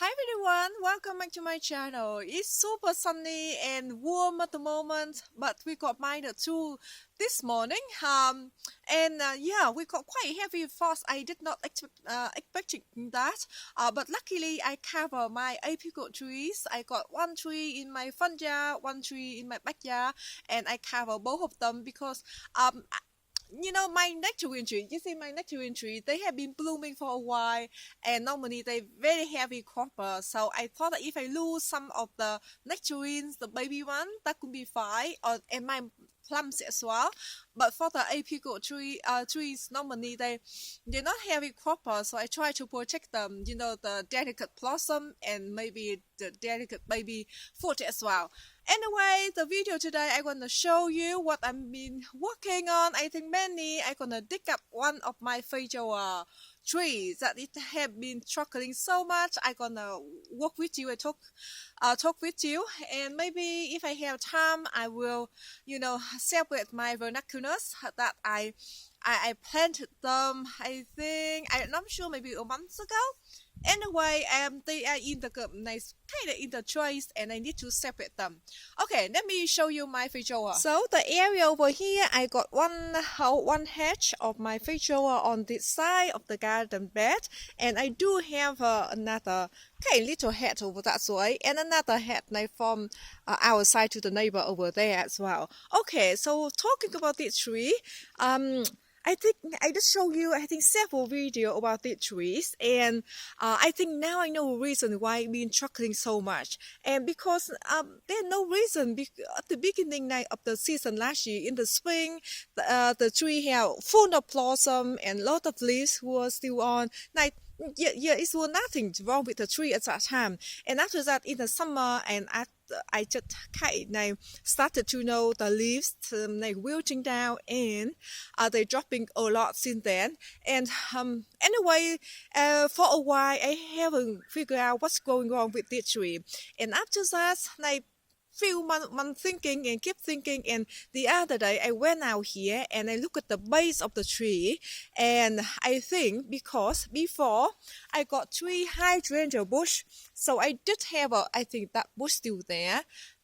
Hi everyone, welcome back to my channel. It's super sunny and warm at the moment, but we got minus 2 this morning. Yeah, we got quite heavy frost. I did not expecting that. But luckily I cover my apricot trees. I got one tree in my front yard, one tree in my backyard, and I cover both of them because my nectarine tree, you see my nectarine tree, they have been blooming for a while, and normally they very heavy cropper. So I thought that if I lose some of the nectarines, the baby one, that could be fine, and my plums as well. But for the apricot trees, normally they're not heavy cropper, so I try to protect them, the delicate blossom and maybe the delicate baby fruit as well. Anyway, the video today I'm gonna show you what I've been working on. I think mainly I'm gonna dig up one of my Feijoa trees that it have been struggling so much. I'm gonna work with you and talk with you, and maybe if I have time I will separate my vernaculars that I planted them. I think I'm not sure, maybe a month ago. Anyway, they are in the nice kind of in the trays, and I need to separate them. Okay, let me show you my feijoa. So the area over here, I got one hedge of my feijoa on this side of the garden bed, and I do have another kind little hedge over that way, and another hedge like from our side to the neighbor over there as well. Okay, so talking about this tree, I think I just show you, I think, several videos about the trees, and I think now I know the reason why I've been struggling so much. And because there's no reason, at the beginning night of the season last year, in the spring, the tree had full of blossom and a lot of leaves were still on. Like, yeah, it was nothing wrong with the tree at that time. And after that, in the summer, and I just kind of started to know the leaves like wilting down, and they dropping a lot since then. And anyway, for a while I haven't figured out what's going on with this tree. And after that, like few months thinking and keep thinking, and the other day I went out here and I look at the base of the tree, and I think because before I got 3 hydrangea bush, so I did have I think that bush still there.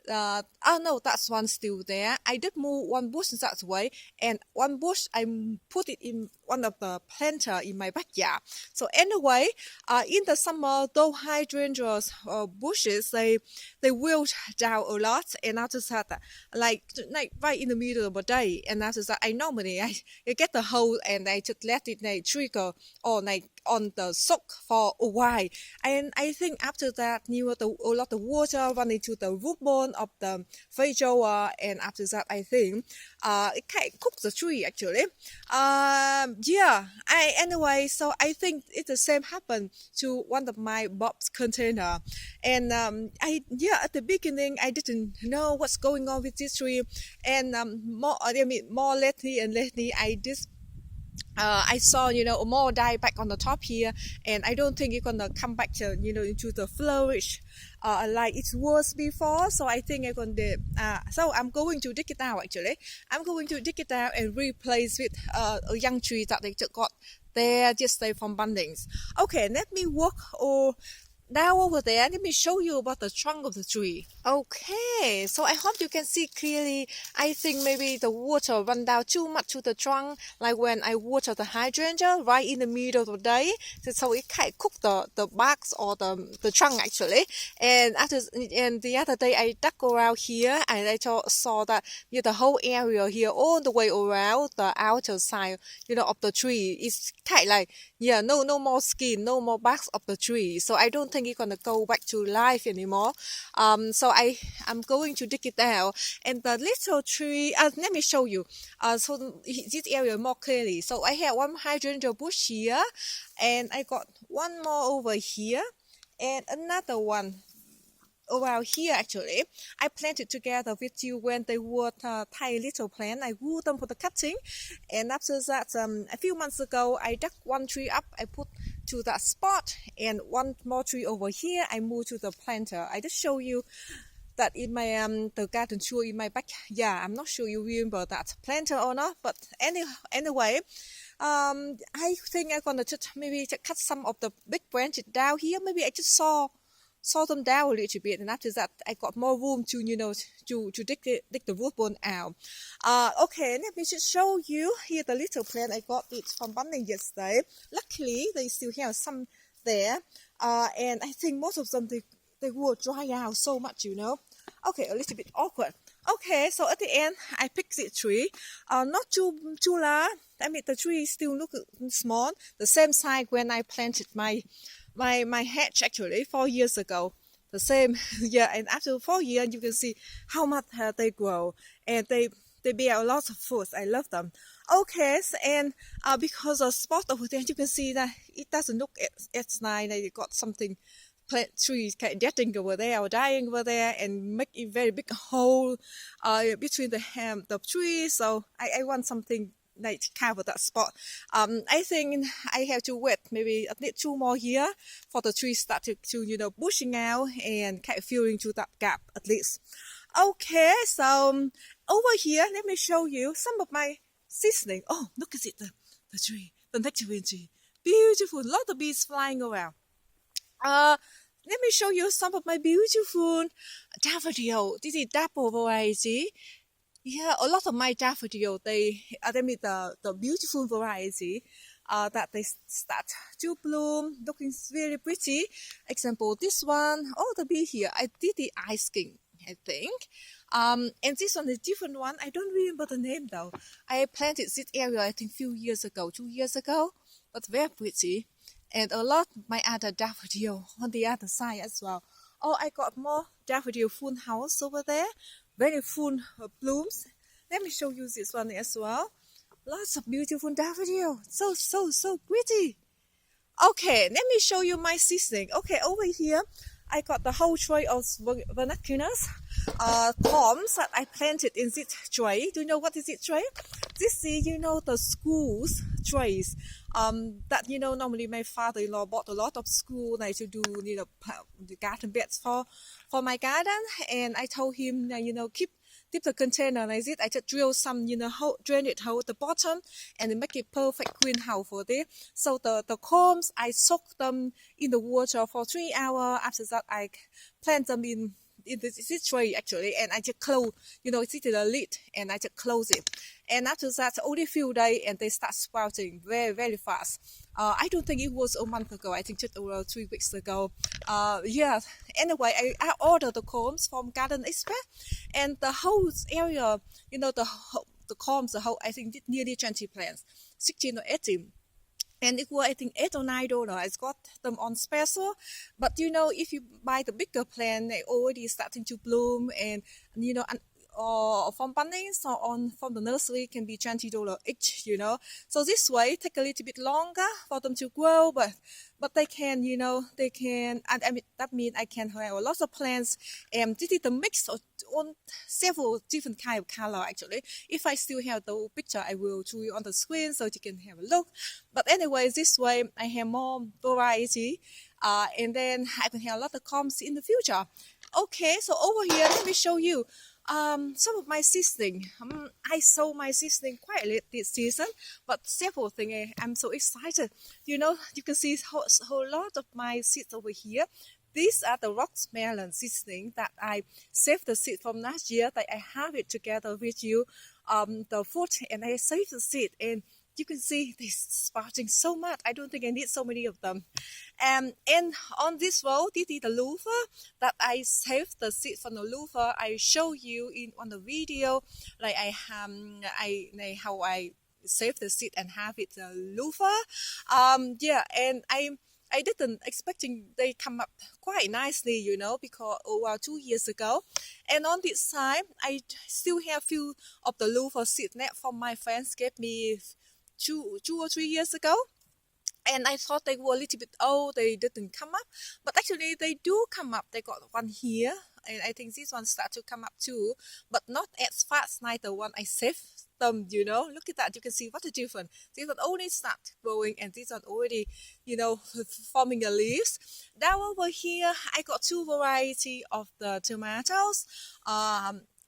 Oh no, that's one still there. I did move one bush that way, and one bush I put it in one of the planter in my backyard. So anyway, in the summer, those hydrangeas bushes they wilt down a lot, and after that, like right in the middle of the day, and after that, I get the hole and I just let it like trigger or like on the soak for a while, and I think after that, a lot of water run into the root bone of the feijoa, and after that, I think it kind of cooks the tree actually. Yeah. Anyway, so I think it's the same happened to one of my box container, and at the beginning I didn't know what's going on with this tree, and more lately and lately I saw more die back on the top here, and I don't think it's gonna come back to into the flourish like it was before. So I think I'm going to dig it out actually. I'm going to dig it out and replace with a young tree that they just got there just from Bunnings. Okay, let me walk down over there. Let me show you about the trunk of the tree. Okay, so I hope you can see clearly. I think maybe the water run down too much to the trunk, like when I water the hydrangea right in the middle of the day, so it kind of cooked the barks or the trunk actually. And the other day I dug around here, and I saw that the whole area here all the way around the outer side of the tree is kind of like no more skin, no more barks of the tree. So I don't think it's gonna go back to life anymore. So I'm going to dig it out, and the little tree. Let me show you. So this area more clearly. So I have one hydrangea bush here, and I got one more over here, and another one around here actually. I planted together with you when they were tiny little plant. I grew them for the cutting, and after that, a few months ago, I dug one tree up. I put to that spot, and one more tree over here. I moved to the planter. I just show you that in my the garden tour in my back. Yeah, I'm not sure you remember that planter or not, but anyway. I think I'm gonna just maybe cut some of the big branches down here. Maybe I just saw saw them down a little bit, and after that I got more room to to dig the root bone out. Okay, let me just show you here the little plant I got it from Bunning yesterday. Luckily they still have some there, and I think most of them they will dry out so much, Okay, a little bit awkward. Okay, so at the end I picked the tree, not too large. I mean the tree still look small, the same size when I planted my hedge actually 4 years ago. The same, yeah. And after 4 years, you can see how much they grow, and they bear a lot of fruits. I love them. Okay, so, and because of spot over there, you can see that it doesn't look as nice. They got something plant trees getting over there or dying over there and make a very big hole between the trees. So I want something like cover that spot. I think I have to wait maybe at least 2 more years for the trees start to bushing out and kind of filling to that gap at least. Okay, so over here, let me show you some of my seedling. Oh, look at it, the tree, the nectarine tree. Beautiful, lot of bees flying around. Let me show you some of my beautiful daffodil. This is dapple variety. Yeah, a lot of my daffodil, they mean the beautiful variety that they start to bloom, looking very pretty. Example, this one, oh, the bee here, I did the ice king, I think. And this one is different one. I don't remember the name though. I planted this area, I think, 2 years ago, but very pretty. And a lot my other daffodil on the other side as well. Oh, I got more daffodil full house over there. Very full blooms. Let me show you this one as well. Lots of beautiful daffodil. So pretty. Okay, let me show you my seedling. Okay, over here, I got the whole tray of Ranunculus palms that I planted in this tray. Do you know what is it tray? This is, the school's trays. That normally my father-in-law bought a lot of school like to do the garden beds for my garden, and I told him keep the container like this. I just drill some drainage hole at the bottom and make it perfect greenhouse for this. So the combs I soak them in the water for 3 hours. After that I plant them in this tray actually, and I just close, it's the lid, and I just close it. And after that, only a few days, and they start sprouting very, very fast. I don't think it was a month ago. I think just around 3 weeks ago. Yeah. Anyway, I ordered the combs from Garden Express, and the whole area, the combs, the whole, I think nearly 20 plants, 16 or 18. And it was, I think, $8 or $9. I got them on special. But if you buy the bigger plant, they already starting to bloom, and or from Bunnings or from the nursery can be $20 each. So this way take a little bit longer for them to grow, but they can, and I mean that means I can have a lot of plants. And this is the mix on several different kind of color actually. If I still have the picture, I will show you on the screen so you can have a look. But anyway, this way I have more variety, and then I can have a lot of combs in the future. Okay, so over here let me show you some of my seedling. I sold my seedling quite late this season, but several things I'm so excited. You can see a whole lot of my seeds over here. These are the rock melon seedling that I saved the seed from last year, that I have it together with you, the fruit, and I saved the seed, and you can see they're sprouting so much. I don't think I need so many of them. And on this row, this is the loofah that I saved the seed from the loofah. I show you on the video, like how I save the seed and have it the loofah. Yeah, and I didn't expecting they come up quite nicely, because over 2 years ago. And on this side, I still have few of the loofah seed net from my friends gave me 2 or 3 years ago. And I thought they were a little bit old, they didn't come up. But actually they do come up. They got one here, and I think this one start to come up too. But not as fast like the one I saved them, Look at that, you can see what a difference. This one only start growing, and this one already, forming the leaves. Down over here, I got 2 variety of the tomatoes.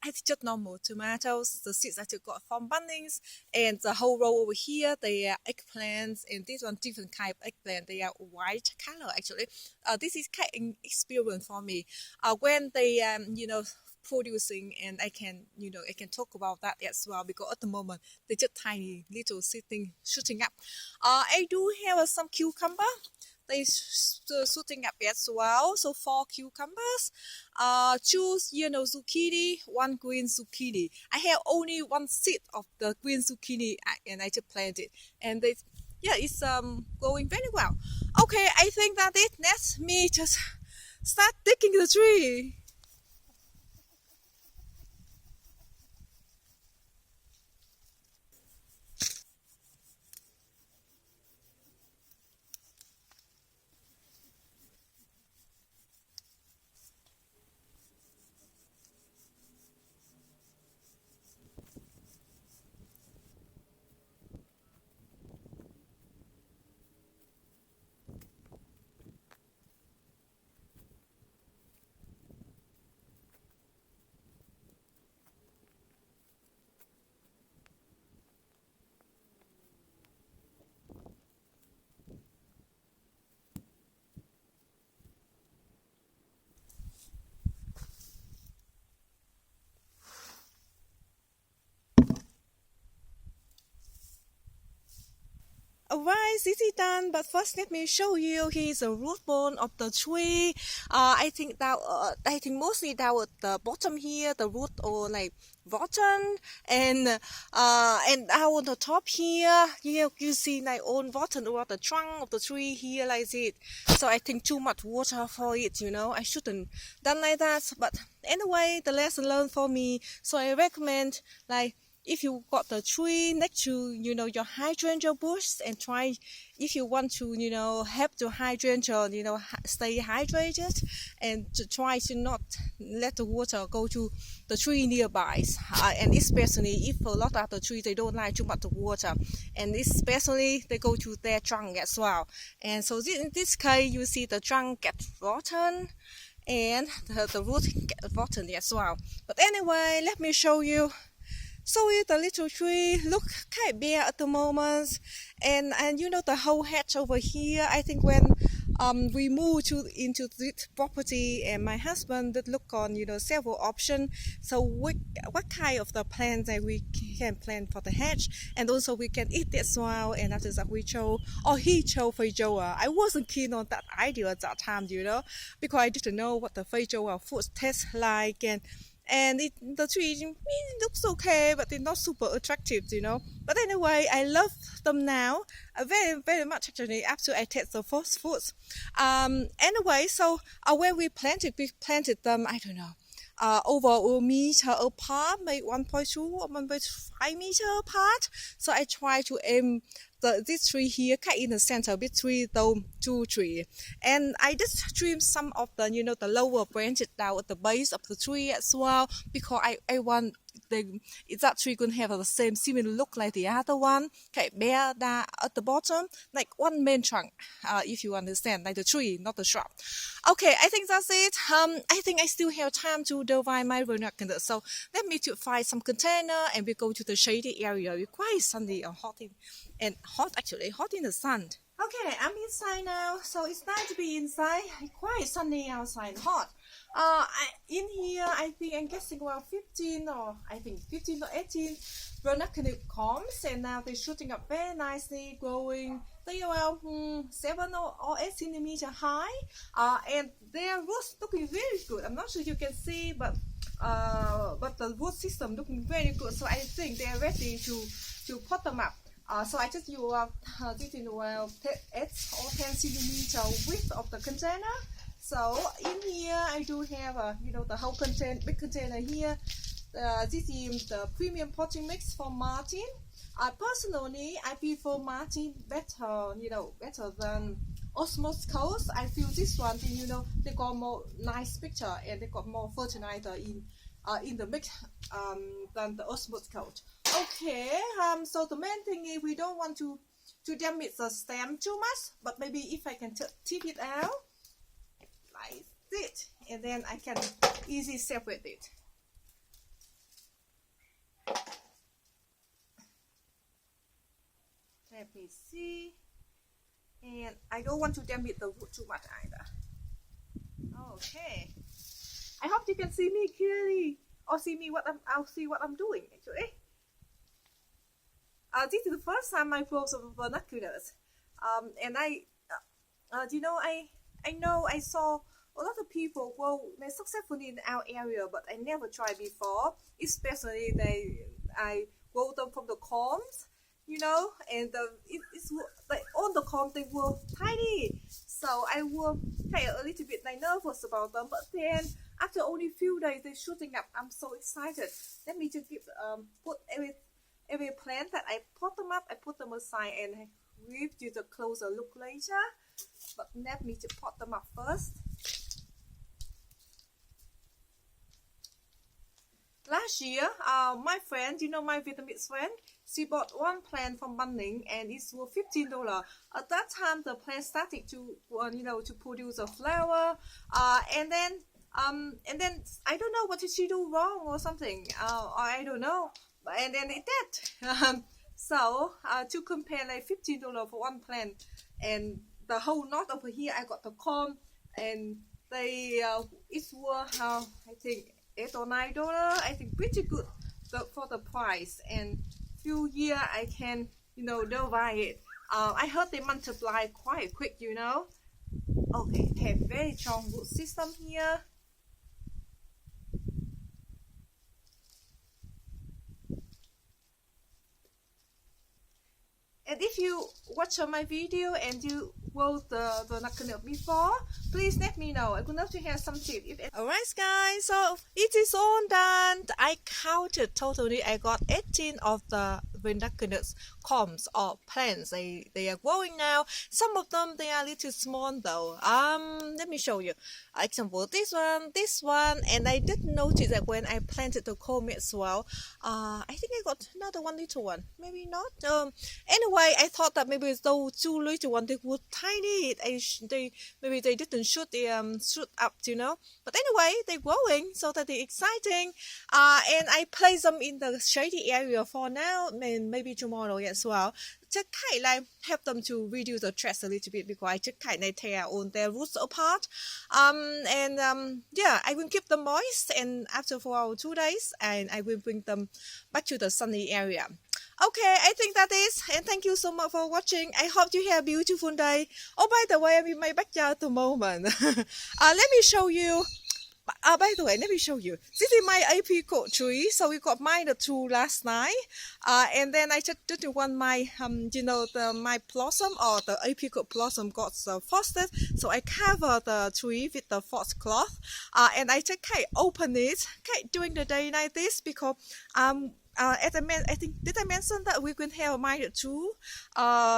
I just normal tomatoes. The seeds I just got from Bunnings, and the whole row over here they are eggplants, and this one different kind of eggplant. They are white color actually. This is kind of experience for me. When they producing, and I can I can talk about that as well because at the moment they just tiny little sitting shooting up. I do have some cucumber. They shooting up as well. So 4 cucumbers, two zucchini, one green zucchini. I have only one seed of the green zucchini, and I just planted, and they yeah it's going very well. Okay, I think that it. Let me just start digging the tree. Alright, this is done. But first, let me show you. Here's a root bone of the tree. I think mostly down at the bottom here, the root or like rotten, and down on the top here, you see like on rotten or the trunk of the tree here like it. So I think too much water for it. I shouldn't done like that. But anyway, the lesson learned for me. So I recommend like, if you got the tree next to your hydrangea bush, and try if you want to help the hydrangea stay hydrated, and to try to not let the water go to the tree nearby, and especially if a lot of the trees they don't like too much water, and especially they go to their trunk as well. And so in this case you see the trunk get rotten, and the root get rotten as well. But anyway, let me show you. So the little tree look kind of bare at the moment, and the whole hedge over here. I think when we moved into this property, and my husband did look on several options. So what kind of the plants that we can plant for the hedge, and also we can eat as well. And after that he chose Feijoa. I wasn't keen on that idea at that time, because I didn't know what the Feijoa food tastes like, and the tree looks okay, but it's not super attractive, But anyway, I love them now, very, very much actually, after I taste the first fruits. Anyway, so when we planted them, I don't know, over a meter apart, maybe 1.2 or 1.5 meter apart. So I try to aim this tree here kind of in the center between those two trees, and I just trim some of the the lower branches down at the base of the tree as well, because I want that tree could have the same similar look like the other one, okay, bare that at the bottom, like one main trunk, if you understand, like the tree, not the shrub. Okay, I think that's it. I think I still have time to divide my ranunculus, so let me to find some container, and we go to the shady area. It's quite sunny and hot actually, hot in the sun. Okay, I'm inside now, so it's nice to be inside. It's quite sunny outside, hot. In here, I think I'm guessing about 15 or 18 ranunculus combs, and now they're shooting up very nicely, growing. They are around 7 or 8 centimeter high, and their roots looking very good. I'm not sure you can see, but the root system looking very good. So I think they're ready to pot them up. So I just use this in 8 or 10 centimeter width of the container. So in here I do have the whole big container here. This is the premium potting mix from Martin. Personally, I prefer Martin better, better than Osmos. I feel this one, they got more nice picture, and they got more fertilizer in the mix than the Osmos coat. Okay, so the main thing is we don't want to damage the stem too much, but maybe if I can tip it out like this, and then I can easily separate it. me see. And I don't want to damage the wood too much either. Okay. I hope you can see me clearly, or see me I'll see what I'm doing actually. This is the first time I grow some binoculars. And you know, I know I saw a lot of people grow successfully in our area, but I never tried before. Especially I grow them from the corms, you know, and it's like all the corms they were tiny, so I was kind of a little bit nervous about them. But then after only a few days, they're shooting up. I'm so excited. Let me just put every plant that I pot them up, I put them aside and give you the closer look later. But let me just pot them up first. Last year, my friend, you know, my Vietnamese friend, she bought one plant from Bunning and it's worth $15. At that time, the plant started to, you know, to produce a flower, and then I don't know what did she do wrong or something, I don't know, and then it did. So to compare like $15 for one plant, and the whole knot over here, I got the corn, and they it's worth I think $8 or $9. I think pretty good for the price, and few year I can, you know, divide it. I heard they multiply quite quick, you know. Okay, they have very strong root system here. And if you watch my video and you wrote the vernacular before, please let me know. I would love to hear some tips. Alright guys, so it is all done. I counted totally. I got 18 of the vernaculars, corms or plants. They are growing now. Some of them they are a little small though. Let me show you. Example, this one, and I did notice that when I planted the corm as well, I think I got another one little one. Maybe not. Anyway, I thought that maybe those two little ones they were tiny. Maybe they didn't shoot up, you know. But anyway, they're growing, so that they're exciting. And I place them in the shady area for now, and maybe tomorrow as well. Just kind of help them to reduce the stress a little bit, because I just kind of tear all their roots apart. Yeah, I will keep them moist, and after 2 days, and I will bring them back to the sunny area. Okay, I think that is, and thank you so much for watching. I hope you have a beautiful day. Oh, by the way, I'm in my backyard at the moment. Let me show you. By the way, let me show you. This is my apricot tree. So we got mine the two last night. And then I just didn't want my you know, my blossom or the apricot blossom got frosted. So I cover the tree with the frost cloth. And I just kind of open it during the day like this, because as I think, did I mention that we can have mine too?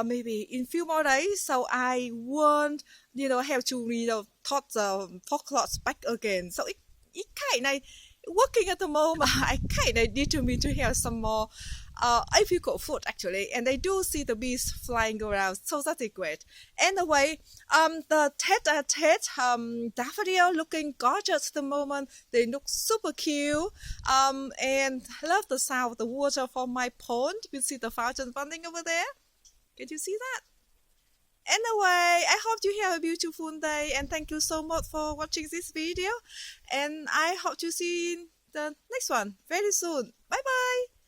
Maybe in few more days, so I won't, you know, have to, you know, tot the fog cloths back again. So it kind of working at the moment. I kind of determined to have some more apricot fruit actually, and I do see the bees flying around, so that's great. Anyway, the tet daffodil looking gorgeous at the moment. They look super cute. And I love the sound of the water from my pond. You see the fountain running over there. Can you see that? Anyway, I hope you have a beautiful day, and thank you so much for watching this video, and I hope to see you in the next one very soon. Bye bye.